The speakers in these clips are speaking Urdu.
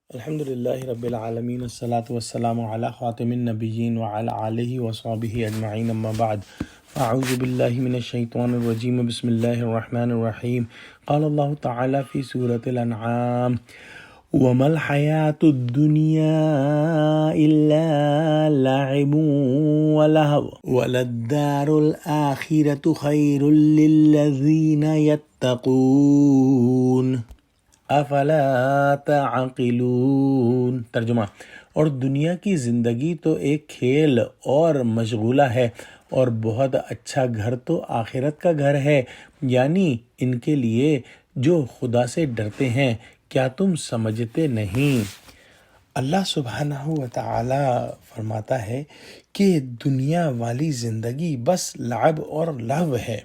الحمد لله رب العالمين والصلاة والسلام على خاتم النبيين وعلى آله وصحبه أجمعين أما بعد فأعوذ بالله من الشيطان الرجيم بسم الله الرحمن الرحيم قال الله تعالى في سورة الأنعام وما الحياة الدنيا إلا لعب ولهو وللدار الآخرة خير للذين يتقون افلا تعقلون۔ ترجمہ: اور دنیا کی زندگی تو ایک کھیل اور مشغولہ ہے، اور بہت اچھا گھر تو آخرت کا گھر ہے، یعنی ان کے لیے جو خدا سے ڈرتے ہیں۔ کیا تم سمجھتے نہیں؟ اللہ سبحانہ و تعالی فرماتا ہے کہ دنیا والی زندگی بس لعب اور لہو ہے،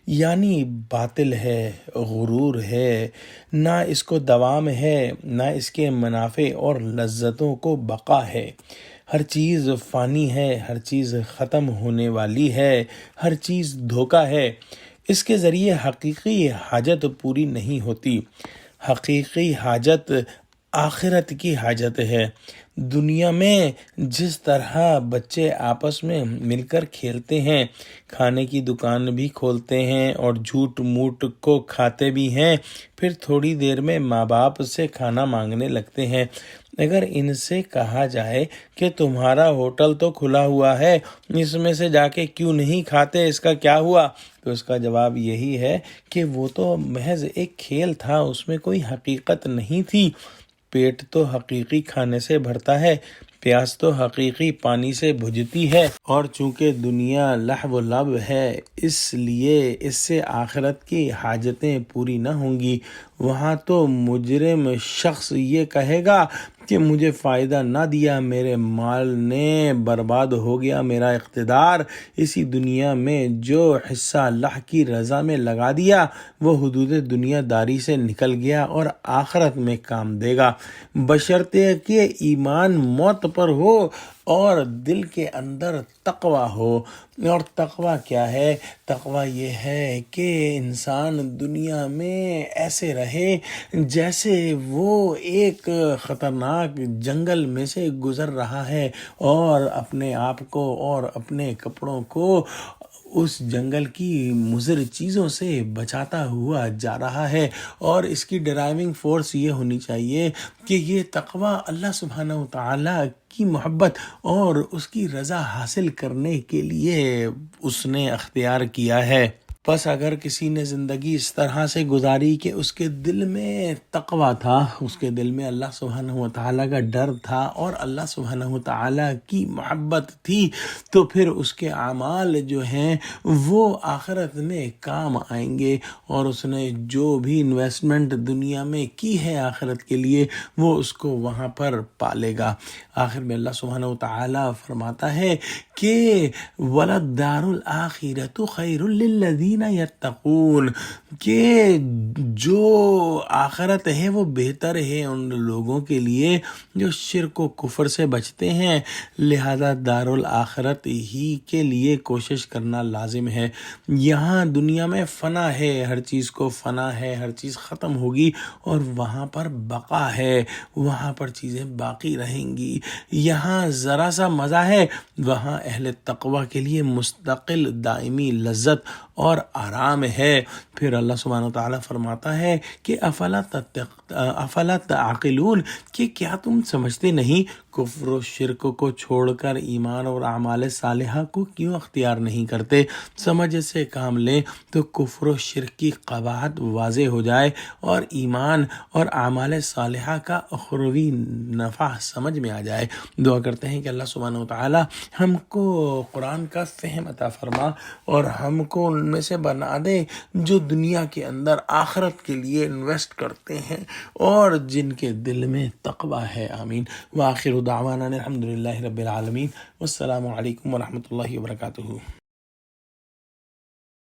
یعنی باطل ہے، غرور ہے، نہ اس کو دوام ہے، نہ اس کے منافع اور لذتوں کو بقا ہے۔ ہر چیز فانی ہے، ہر چیز ختم ہونے والی ہے، ہر چیز دھوکہ ہے۔ اس کے ذریعے حقیقی حاجت پوری نہیں ہوتی۔ حقیقی حاجت آخرت کی حاجت ہے۔ دنیا میں جس طرح بچے آپس میں مل کر کھیلتے ہیں، کھانے کی دکان بھی کھولتے ہیں اور جھوٹ موٹ کو کھاتے بھی ہیں، پھر تھوڑی دیر میں ماں باپ سے کھانا مانگنے لگتے ہیں۔ اگر ان سے کہا جائے کہ تمہارا ہوٹل تو کھلا ہوا ہے، اس میں سے جا کے کیوں نہیں کھاتے، اس کا کیا ہوا؟ تو اس کا جواب یہی ہے کہ وہ تو محض ایک کھیل تھا، اس میں کوئی حقیقت نہیں تھی۔ پیٹ تو حقیقی کھانے سے بھرتا ہے، پیاس تو حقیقی پانی سے بجھتی ہے، اور چونکہ دنیا لہو و لعب ہے، اس لیے اس سے آخرت کی حاجتیں پوری نہ ہوں گی۔ وہاں تو مجرم شخص یہ کہے گا کہ مجھے فائدہ نہ دیا، میرے مال نے برباد ہو گیا، میرا اقتدار اسی دنیا میں جو حصہ اللہ کی رضا میں لگا دیا وہ حدود دنیا داری سے نکل گیا اور آخرت میں کام دے گا، بشرطے کہ ایمان موت پر ہو اور دل کے اندر تقوی ہو۔ اور تقوی کیا ہے؟ تقوی یہ ہے کہ انسان دنیا میں ایسے رہے جیسے وہ ایک خطرناک جنگل میں سے گزر رہا ہے، اور اپنے آپ کو اور اپنے کپڑوں کو اس جنگل کی مضر چیزوں سے بچاتا ہوا جا رہا ہے۔ اور اس کی ڈرائیونگ فورس یہ ہونی چاہیے کہ یہ تقوی اللہ سبحانہ و تعالی کی محبت اور اس کی رضا حاصل کرنے کے لیے اس نے اختیار کیا ہے۔ بس اگر کسی نے زندگی اس طرح سے گزاری کہ اس کے دل میں تقوی تھا، اس کے دل میں اللہ سبحانہ و تعالیٰ کا ڈر تھا اور اللہ سبحانہ و تعالیٰ کی محبت تھی، تو پھر اس کے اعمال جو ہیں وہ آخرت میں کام آئیں گے، اور اس نے جو بھی انویسٹمنٹ دنیا میں کی ہے آخرت کے لیے وہ اس کو وہاں پر پالے گا۔ آخر میں اللہ سبحانہ و تعالیٰ فرماتا ہے کہ وَلَلدَّارُ الْآخِرَةُ خَيْرٌ لِلَّذِينَ يَتَّقُونَ، کہ جو آخرت ہے وہ بہتر ہے ان لوگوں کے لیے جو شرک و کفر سے بچتے ہیں، لہذا دار الآخرت ہی کے لیے کوشش کرنا لازم ہے۔ یہاں دنیا میں فنا ہے، ہر چیز کو فنا ہے، ہر چیز ختم ہوگی، اور وہاں پر بقا ہے، وہاں پر چیزیں باقی رہیں گی۔ یہاں ذرا سا مزہ ہے، وہاں اہل تقوی کے لیے مستقل دائمی لذت اور آرام ہے۔ پھر اللہ سبحانہ و تعالیٰ فرماتا ہے کہ افلا تعقلون، کہ کیا تم سمجھتے نہیں؟ کفر و شرک کو چھوڑ کر ایمان اور اعمال صالحہ کو کیوں اختیار نہیں کرتے؟ سمجھ سے کام لیں تو کفر و شرک کی قباحت واضح ہو جائے اور ایمان اور اعمال صالحہ کا اخروی نفع سمجھ میں آ جائے۔ دعا کرتے ہیں کہ اللہ سبحانہ و تعالی ہم کو قرآن کا فہم عطا فرما اور ہم کو ان میں سے بنا دے جو دنیا کے اندر آخرت کے لیے انویسٹ کرتے ہیں اور جن کے دل میں تقوی ہے۔ آمین۔ وآخر دعوانا الحمد للہ رب العالمین، والسلام علیکم ورحمۃ اللہ وبرکاتہ۔